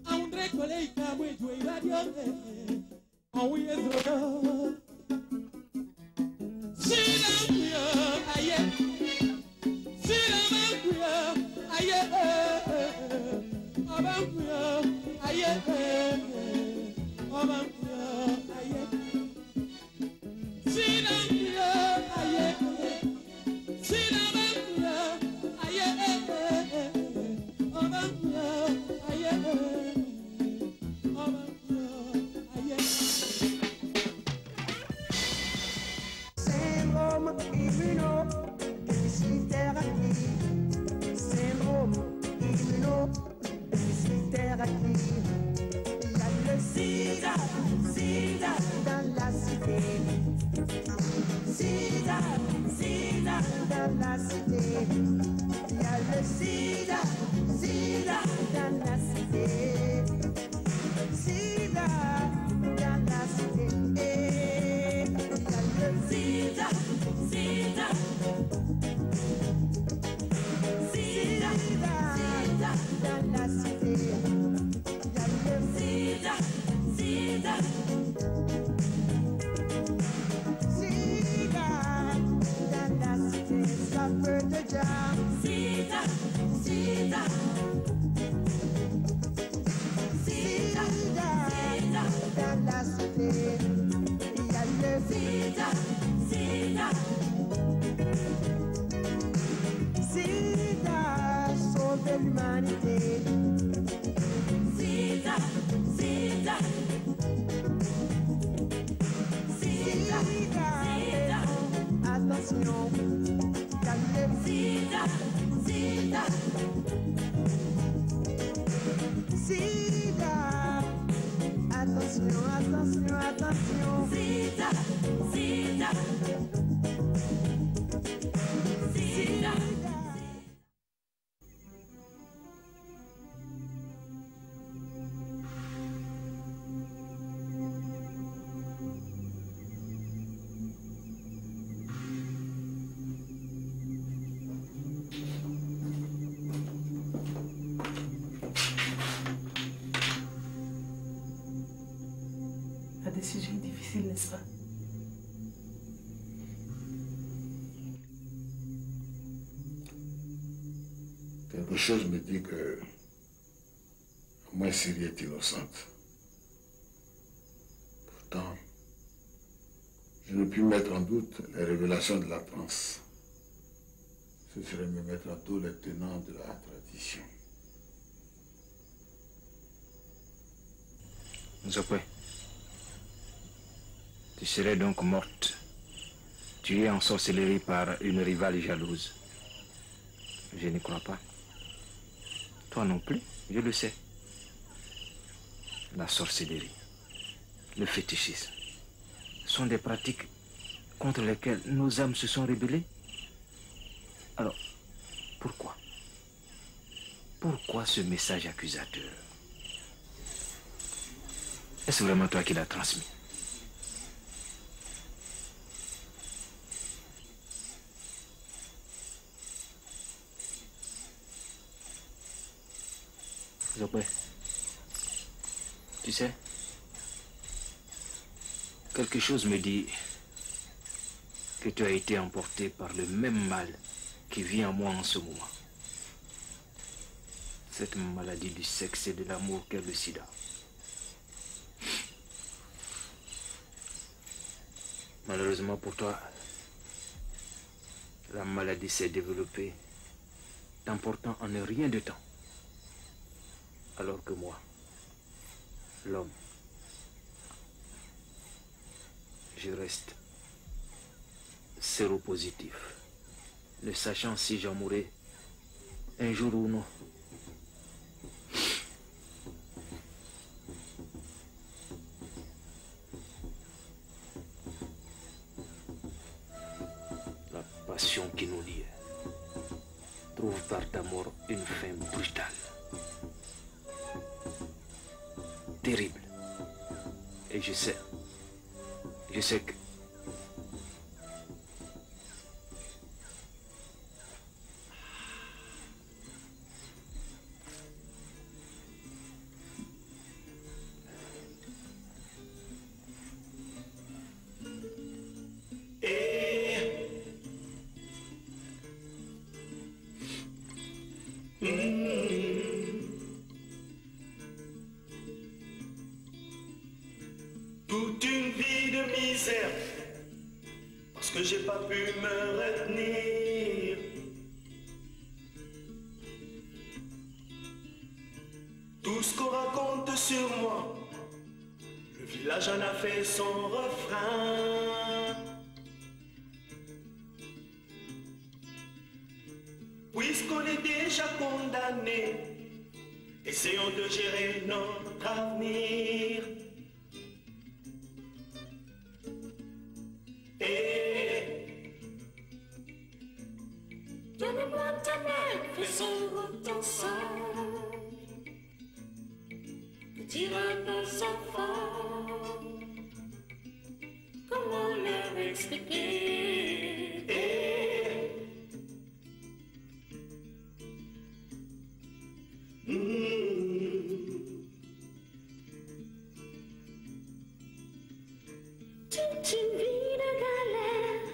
Aundre koleika mwetu iradio Awiye zodo Sinamuya aye Sinamuya aye Abamuya aye Abamuya aye Sinamuya aye Sinamuya aye Abamuya aye Syndrome immunodéficitaire acquis. Syndrome immunodéficitaire acquis. Il y a le sida, sida dans la cité. Sida, sida dans la cité. Il y a le sida, sida dans la cité. Sida dans la cité. Sida, sida, sida, sida dans la cité. Sida, sida, sida dans la cité. Ça peut déjà. Sida, sida, sida, sida dans la cité. Il y a le sida. Sida, Sida, sauve l'humanité. Sida, Sida, Sida, Sida, attention, calmez. Sida, Sida, Sida, attention, attention, attention. Sida, Sida. La décision est difficile, n'est-ce pas? Quelque chose me dit que moi, Syrie est innocente. Pourtant, je ne puis mettre en doute les révélations de la transe. Ce serait me mettre à dos les tenants de la tradition. Zokwe, tu serais donc morte, tuée en sorcellerie par une rivale jalouse. Je n'y crois pas. Toi non plus, je le sais. La sorcellerie, le fétichisme, sont des pratiques contre lesquelles nos âmes se sont rébellées. Alors, pourquoi? Pourquoi ce message accusateur? Est-ce vraiment toi qui l'as transmis? Zokwe, tu sais, quelque chose me dit que tu as été emporté par le même mal qui vit en moi en ce moment. Cette maladie du sexe et de l'amour qu'est le sida. Malheureusement pour toi, la maladie s'est développée, t'emportant en un rien de temps. Alors que moi, l'homme, je reste séropositif, ne sachant si j'en mourrai un jour ou non. La passion qui nous lie trouve par ta mort une fin brutale, terrible. Et je sais que village en a fait son refrain. Puisqu'on est déjà condamné, essayons de gérer notre avenir. Et donne-moi ta main, faisons route ensemble. Dire à nos enfants comment leur expliquer. Toute une vie de galère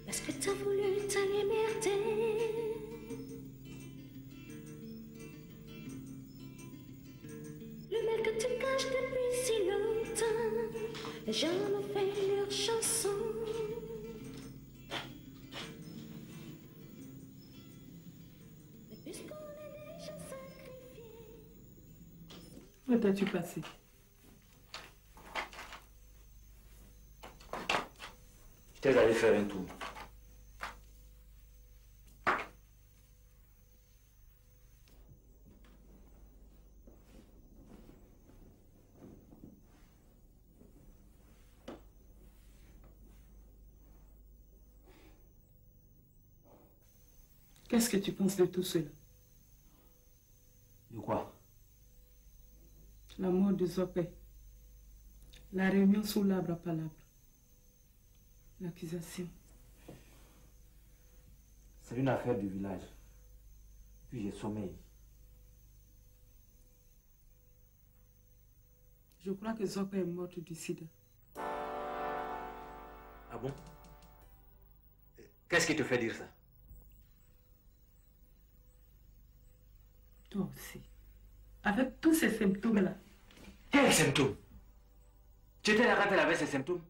parce que t'as voulu t'émerder. Le mal que tu caches depuis si longtemps, les gens ont fait leur chanson. Mais puisqu'on est déjà sacrifié. Où t'as-tu passé? J'étais allé faire un tour. Qu'est-ce que tu penses de tout cela? De quoi? La mort de Zopé. La réunion sous l'arbre à palabre. L'accusation. C'est une affaire du village. Puis j'ai sommeil. Je crois que Zopé est morte du sida. Ah bon? Qu'est-ce qui te fait dire ça? Toi aussi. Avec tous ces symptômes-là. Quels symptômes? Tu étais là quand elle avait ces symptômes?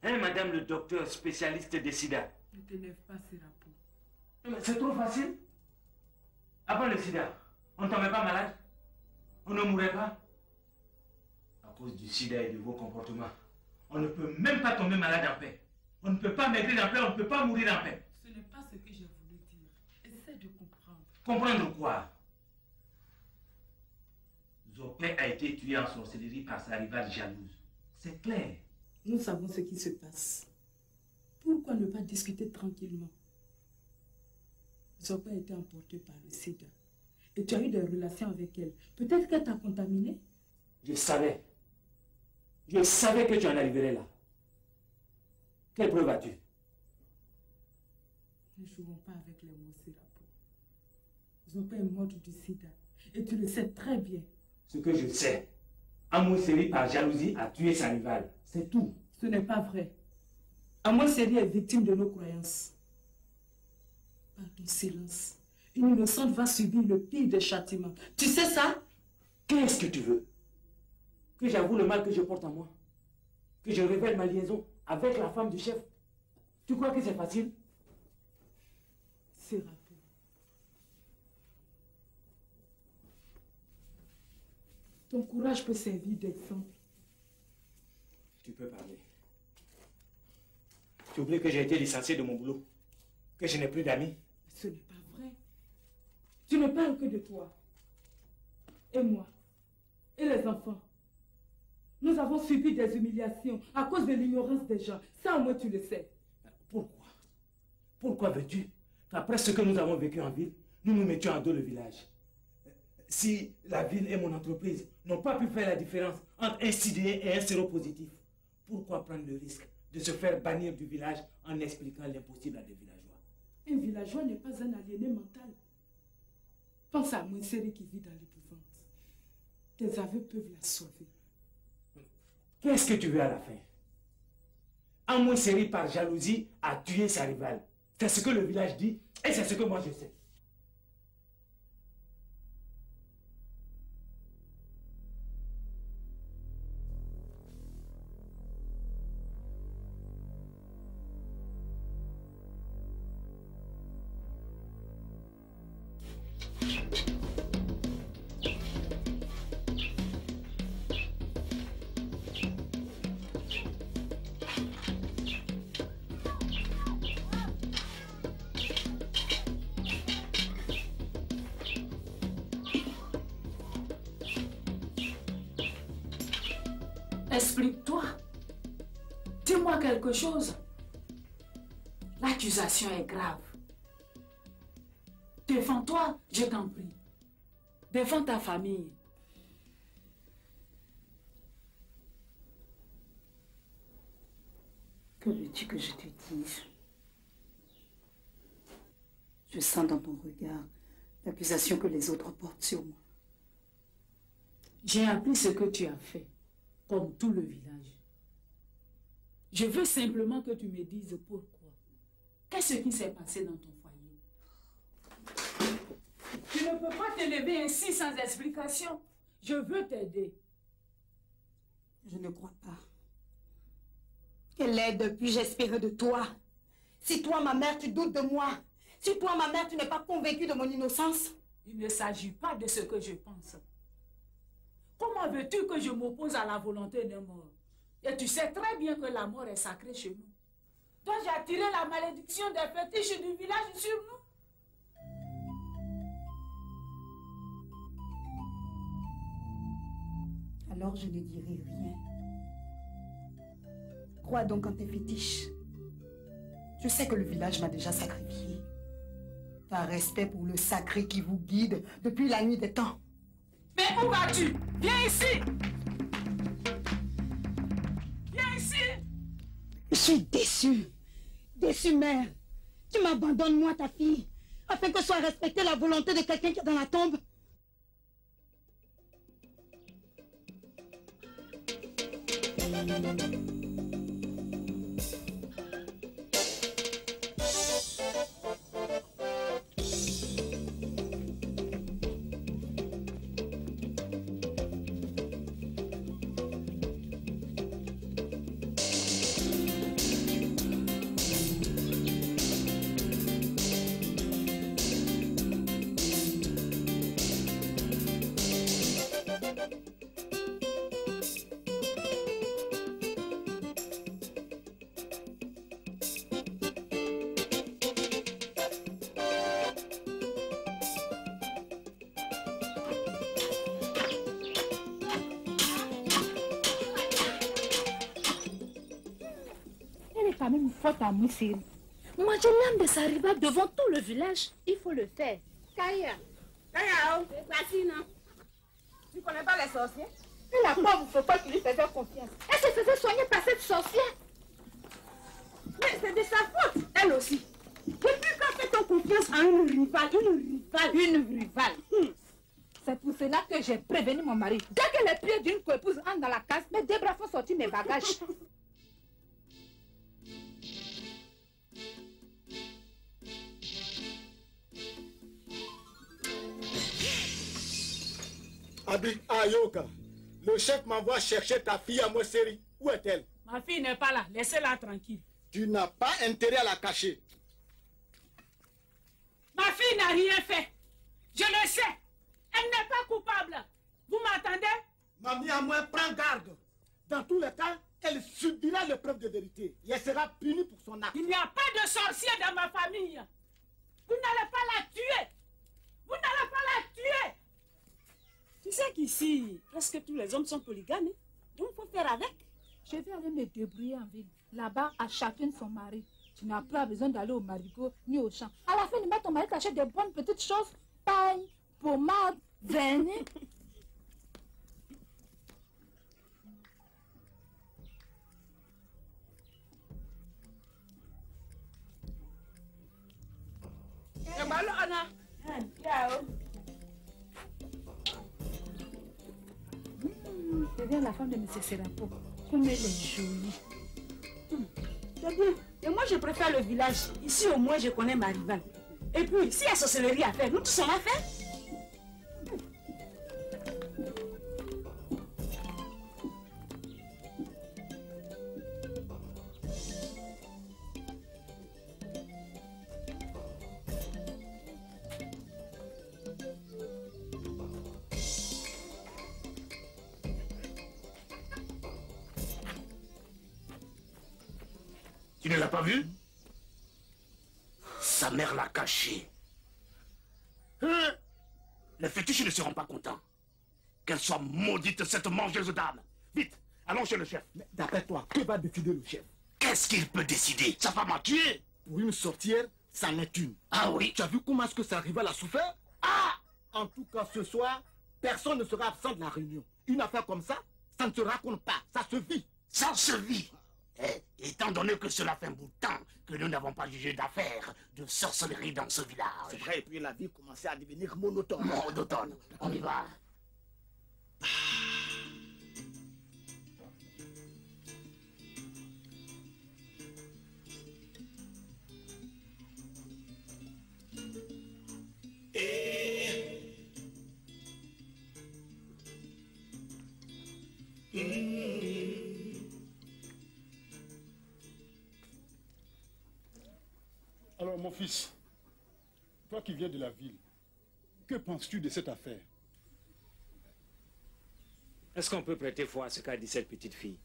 Hein, madame le docteur spécialiste des sida? Ne t'énerve pas, Serapo. Mais c'est trop facile. Avant le sida, on ne tombait pas malade? On ne mourait pas? À cause du sida et de vos comportements, on ne peut même pas tomber malade en paix. On ne peut pas maigrir en paix, on ne peut pas mourir en paix. Ce n'est pas ce que j'ai voulu dire. Essaie de comprendre. Comprendre quoi? Zopé a été tué en sorcellerie par sa rivale jalouse. C'est clair. Nous savons ce qui se passe. Pourquoi ne pas discuter tranquillement? Zopé a été emportée par le sida. Et tu as eu des relations avec elle. Peut-être qu'elle t'a contaminé? Je savais. Je savais que tu en arriverais là. Quelle preuve as-tu? Ne jouons pas avec les mots, Serapo. Zopé est morte du sida. Et tu le sais très bien. Ce que je sais, Amousseri par jalousie a tué sa rivale. C'est tout. Ce n'est pas vrai. Amousseri est victime de nos croyances. Par ton silence, une innocente va subir le pire des châtiments. Tu sais ça? Qu'est-ce que tu veux? Que j'avoue le mal que je porte en moi? Que je révèle ma liaison avec la femme du chef? Tu crois que c'est facile? Serapo. Ton courage peut servir d'exemple. Tu peux parler. Tu oublies que j'ai été licencié de mon boulot? Que je n'ai plus d'amis? Ce n'est pas vrai. Tu ne parles que de toi. Et moi. Et les enfants. Nous avons subi des humiliations à cause de l'ignorance des gens. Ça, au moins, tu le sais. Pourquoi? Pourquoi veux-tu qu'après ce que nous avons vécu en ville, nous nous mettions à dos le village? Si la ville et mon entreprise n'ont pas pu faire la différence entre un CDE et un séropositif, pourquoi prendre le risque de se faire bannir du village en expliquant l'impossible à des villageois? Un villageois n'est pas un aliéné mental. Pense à Mousseri qui vit dans l'épouvante. Tes aveux peuvent la sauver. Qu'est-ce que tu veux à la fin? Amousseri par jalousie a tué sa rivale. C'est ce que le village dit et c'est ce que moi je sais. Explique-toi. Dis-moi quelque chose. L'accusation est grave. Défends-toi, je t'en prie. Défends ta famille. Que veux-tu que je te dise? Je sens dans ton regard l'accusation que les autres portent sur moi. J'ai appris ce que tu as fait, comme tout le village. Je veux simplement que tu me dises pourquoi. Qu'est-ce qui s'est passé dans ton foyer? Tu ne peux pas te lever ainsi sans explication. Je veux t'aider. Je ne crois pas. Quelle aide puis-je espérer de toi? Si toi, ma mère, tu doutes de moi, si toi, ma mère, tu n'es pas convaincue de mon innocence. Il ne s'agit pas de ce que je pense. Comment veux-tu que je m'oppose à la volonté d'un mort? Et tu sais très bien que la mort est sacrée chez nous. Dois-je attirer la malédiction des fétiches du village sur nous? Alors je ne dirai rien. Crois donc en tes fétiches. Je sais que le village m'a déjà sacrifié. Par respect pour le sacré qui vous guide depuis la nuit des temps. Mais où vas-tu? Viens ici! Viens ici! Je suis déçue. Déçue, mère. Tu m'abandonnes, moi, ta fille, afin que soit respectée la volonté de quelqu'un qui est dans la tombe. Moi, je l'aime de s'arriver devant tout le village. Il faut le faire. Kaya. Kaya, voici, non? Tu connais pas les sorciers? Et la pauvre, faut pas qu'il lui faisait confiance. Elle se faisait soigner par cette sorcière. Mais c'est de sa faute, elle aussi. Depuis quand fait-on confiance à une rivale? C'est pour cela que j'ai prévenu mon mari. Dès que les pieds d'une coépouse entrent dans la case, mes deux bras font sortir mes bagages. Abi Ayoka, le chef m'envoie chercher ta fille à Mosseri. Où est-elle? Ma fille n'est pas là. Laissez-la tranquille. Tu n'as pas intérêt à la cacher. Ma fille n'a rien fait. Je le sais. Elle n'est pas coupable. Vous m'entendez? Mamie à moi, prends garde. Dans tous les cas, elle subira l'épreuve de vérité. Et elle sera punie pour son acte. Il n'y a pas de sorcier dans ma famille. Vous n'allez pas la tuer. Vous n'allez pas la tuer. Tu sais qu'ici, presque tous les hommes sont polygames. Hein? Donc, il faut faire avec. Je vais aller me débrouiller en ville. Là-bas, à chacune son mari. Tu n'as pas besoin d'aller au marigot ni au champ. À la fin du mois, ton mari t'achète des bonnes petites choses. Paille, pommade, vernis. Regarde la femme de M. Serapo. Comme elle est jolie. C'est bien. Et moi, je préfère le village. Ici, au moins, je connais ma rivale. Et puis, s'il y a sorcellerie à faire, nous tous on l'a fait. Tu ne l'as pas vu? Sa mère l'a caché. Hein? Les fétiches ne seront pas contents. Qu'elle soit maudite, cette mangeuse d'âme. Vite, Allons chez le chef. Mais d'après toi, que va décider le chef? Qu'est-ce qu'il peut décider? Sa femme a tué. Pour une sorcière, ça n'est une. Ah oui? Tu as vu comment est-ce que ça arrive à la souffert? Ah! En tout cas, ce soir, personne ne sera absent de la réunion. Une affaire comme ça, ça ne se raconte pas, ça se vit. Ça se vit. Étant donné que cela fait un bout de temps que nous n'avons pas jugé d'affaires de sorcellerie dans ce village. C'est vrai, et puis la vie commençait à devenir monotone. Monotone. On y va. Alors, mon fils, toi qui viens de la ville, que penses-tu de cette affaire? Est-ce qu'on peut prêter foi à ce qu'a dit cette petite fille?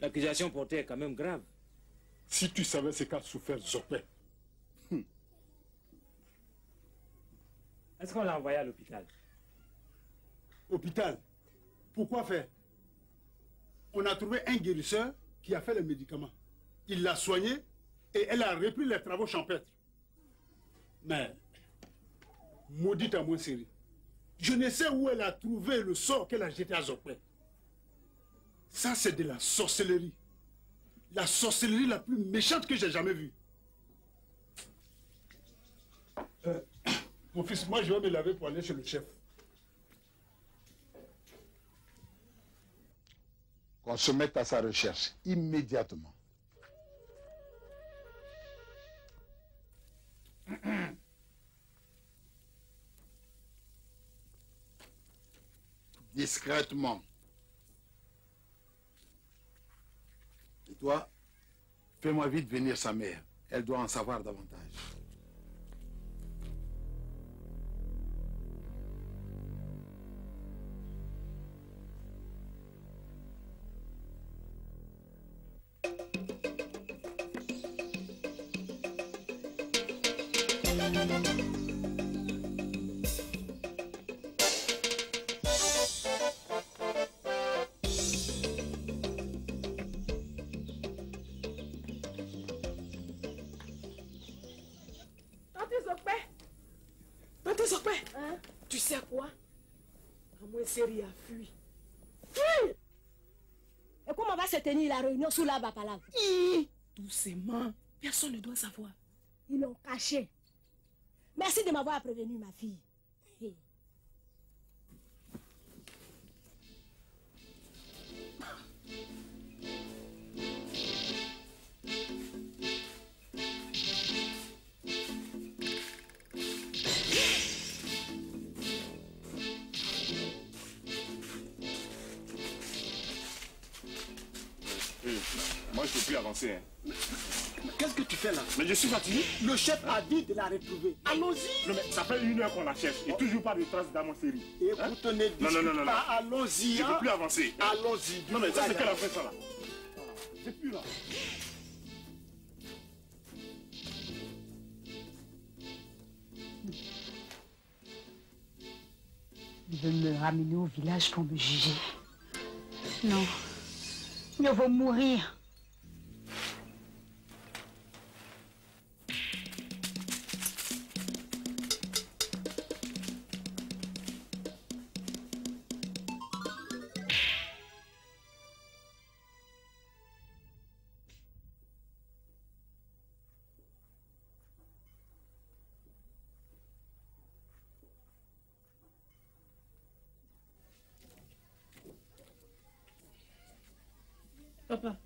L'accusation portée est quand même grave. Si tu savais ce qu'a souffert Zopé. Est-ce qu'on l'a envoyé à l'hôpital? Hôpital? Pourquoi faire? On a trouvé un guérisseur qui a fait les médicaments. Il l'a soigné et elle a repris les travaux champêtres. Mais, maudite à moi, série. Je ne sais où elle a trouvé le sort qu'elle a jeté à Zopé. Ça, c'est de la sorcellerie. La sorcellerie la plus méchante que j'ai jamais vue. Mon fils, moi je vais me laver pour aller chez le chef. Qu'on se mette à sa recherche immédiatement. Discrètement. Et toi, fais-moi vite venir sa mère. Elle doit en savoir davantage. Tante Zopé, tu sais quoi? Moi, Série a fui. Fui! Et comment va se tenir la réunion sous la Bapalave? Doucement, personne ne doit savoir. Ils l'ont caché. Merci de m'avoir prévenu, ma fille. Moi, je ne peux plus avancer. Hein. Qu'est-ce que tu fais là? Mais je suis fatigué. Le chef a dit de la retrouver. Allons-y. Non, mais ça fait 1 heure qu'on la cherche et toujours pas de traces dans mon série. Écoute, ne discute pas, allons-y. Je ne peux plus avancer. Allons-y. Non, mais ça, c'est quelle affaire ça là? C'est plus là. Ils veulent me ramener au village pour me juger. Non. Mieux vaut mourir. Papa,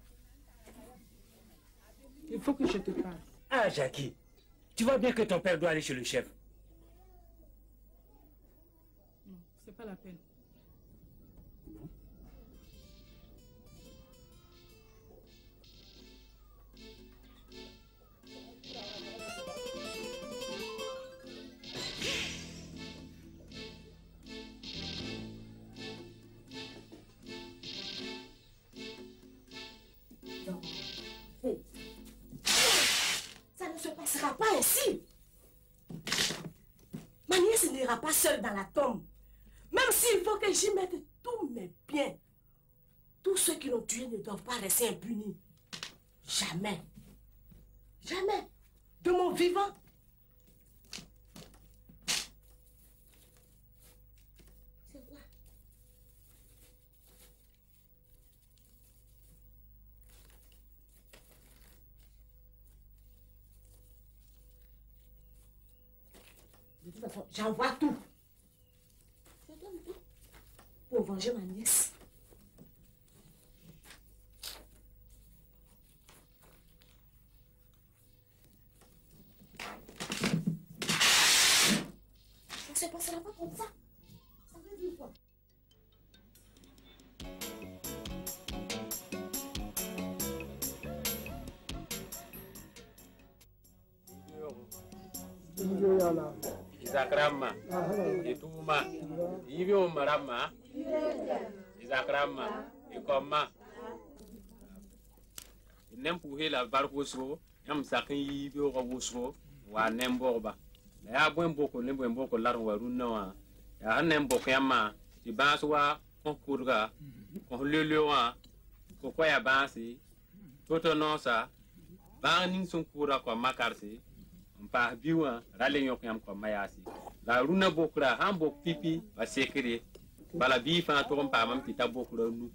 il faut que je te parle. Ah, Jackie, tu vois bien que ton père doit aller chez le chef. Non, c'est pas la peine. Ça ne se passera pas ainsi. Ma nièce n'ira pas seule dans la tombe. Même s'il faut que j'y mette tous mes biens. Tous ceux qui l'ont tué ne doivent pas rester impunis. Jamais. Jamais. De mon vivant. C'est quoi? De toute façon, j'envoie tout. Je donne tout pour venger ma nièce. Ça se passera pas comme ça. Ça veut dire quoi? Izakrama, Ituma, Ivio Marama, Izakrama, Ikoma. N'importe la barcoso, Yamsakin Ivio Robuso, ou un Nemborba. Ya bwen boko ne bwen boko lar waru nawa ya hanen boko yama ti baswa ko kurga ko lelewa ko koya basi toto nosa ba nin sun kura ko makarsi mpa biwa rale yok yam ko mayasi la runa bokura han bok pipi ba sekere bala bi fa to mpa mam pita bokura nu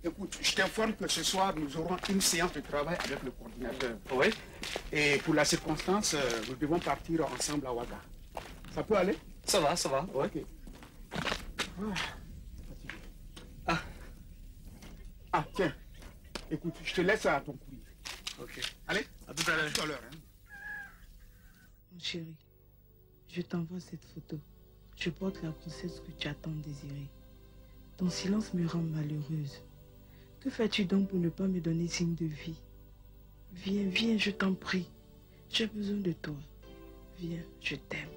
Écoute, je t'informe que ce soir, nous aurons une séance de travail avec le coordinateur. Oui. Et pour la circonstance, nous devons partir ensemble à Ouaga. Ça peut aller? Ça va, ça va. Ouais. Ok. Ah, tiens. Écoute, je te laisse à ton courrier. Ok. Allez, à tout à l'heure. Hein. Mon chéri, je t'envoie cette photo. Je porte la grossesse que tu as tant désirée. Ton silence me rend malheureuse. Que fais-tu donc pour ne pas me donner signe de vie? Viens, viens, je t'en prie. J'ai besoin de toi. Viens, je t'aime.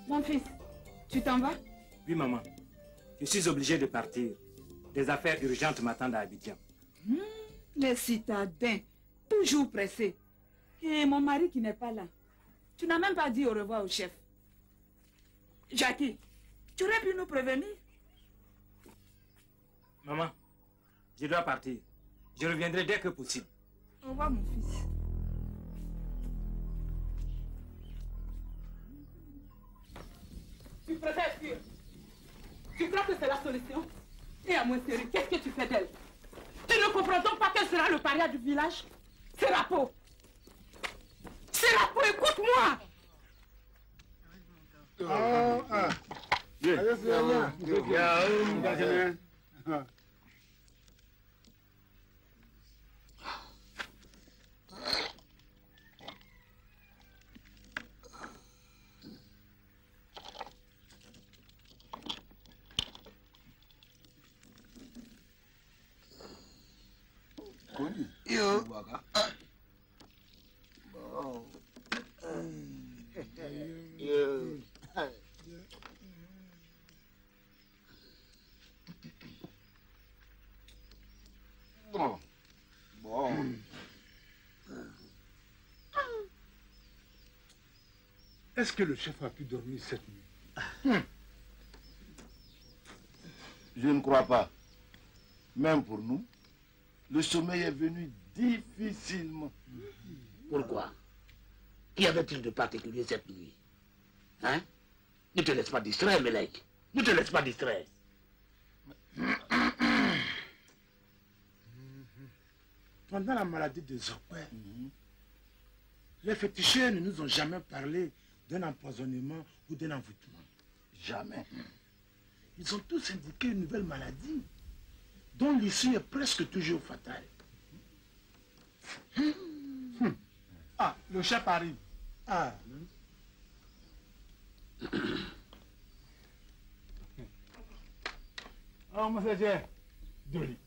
Mon fils, tu t'en vas? Oui, maman. Je suis obligé de partir. Des affaires urgentes m'attendent à Abidjan. Les citadins, toujours pressés. Et mon mari qui n'est pas là. Tu n'as même pas dit au revoir au chef. Jackie, tu aurais pu nous prévenir? Maman, je dois partir. Je reviendrai dès que possible. Au revoir, mon fils. Tu préfères fuir? Tu crois que c'est la solution? Et à moi, chérie, qu'est-ce que tu fais d'elle? Tu ne comprends donc pas qu'elle sera le paria du village? C'est la peau. C'est la peau, écoute-moi. connu. Yo. Bon. Bon. Bon. Est-ce que le chef a pu dormir cette nuit? Je ne crois pas. Même pour nous, le sommeil est venu difficilement. Pourquoi? Qu'y avait-il de particulier cette nuit? Hein? Ne te laisse pas distraire, Melek. Ne te laisse pas distraire. Pendant la maladie de Zokwe, les féticheurs ne nous ont jamais parlé d'un empoisonnement ou d'un envoûtement. Jamais. Ils ont tous indiqué une nouvelle maladie dont l'issue est presque toujours fatale. Ah, le chef arrive. Ah. Oh, monsieur Jeff. Doli.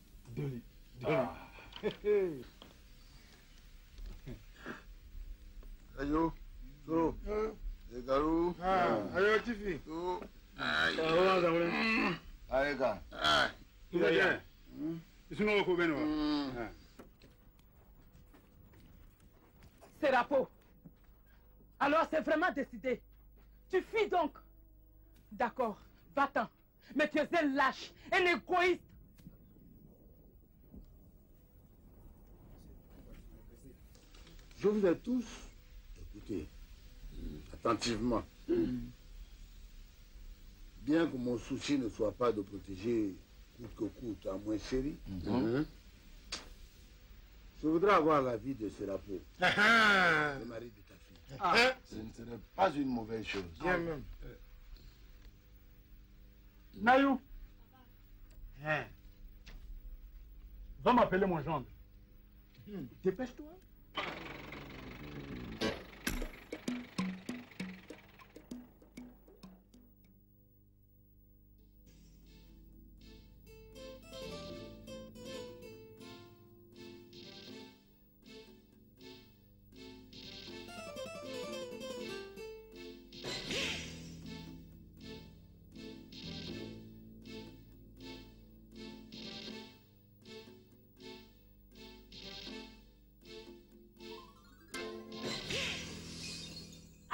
Ayo, so, Egarou. Ayo, Tifi. Aïga. Serapo. Alors c'est vraiment décidé. Tu fuis donc. D'accord, va-t'en. Mais tu es un lâche, un égoïste. Je vous ai tous écouté attentivement. Bien que mon souci ne soit pas de protéger coûte que coûte à moins chéri, je voudrais avoir l'avis de Serapo, le mari de ta fille. Ce ne serait pas une mauvaise chose. Bien même. Nayou. Va m'appeler mon gendre. Dépêche-toi.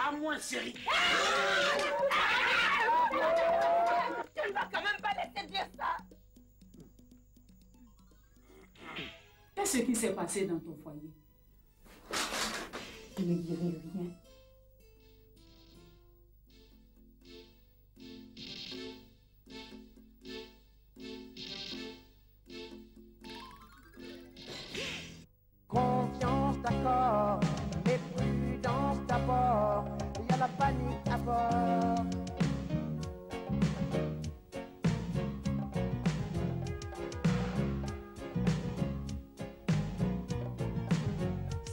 À moins, chérie. Tu ne vas quand même pas laisser dire ça. Qu'est-ce qui s'est passé dans ton foyer? Je ne dirai rien. Confiance d'accord, mais prudence d'abord. Il y a la panique à bord.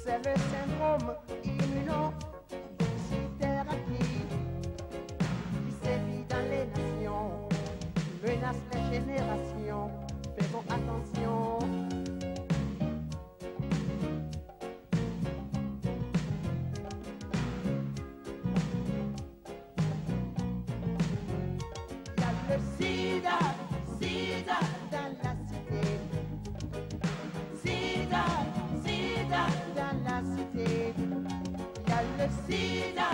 C'est le syndrome immunodéficitaire acquis qui sévit dans les nations, menace les générations. Faisons attention. Sida, sida dans la cité. Sida, sida dans la cité. Il y a le sida.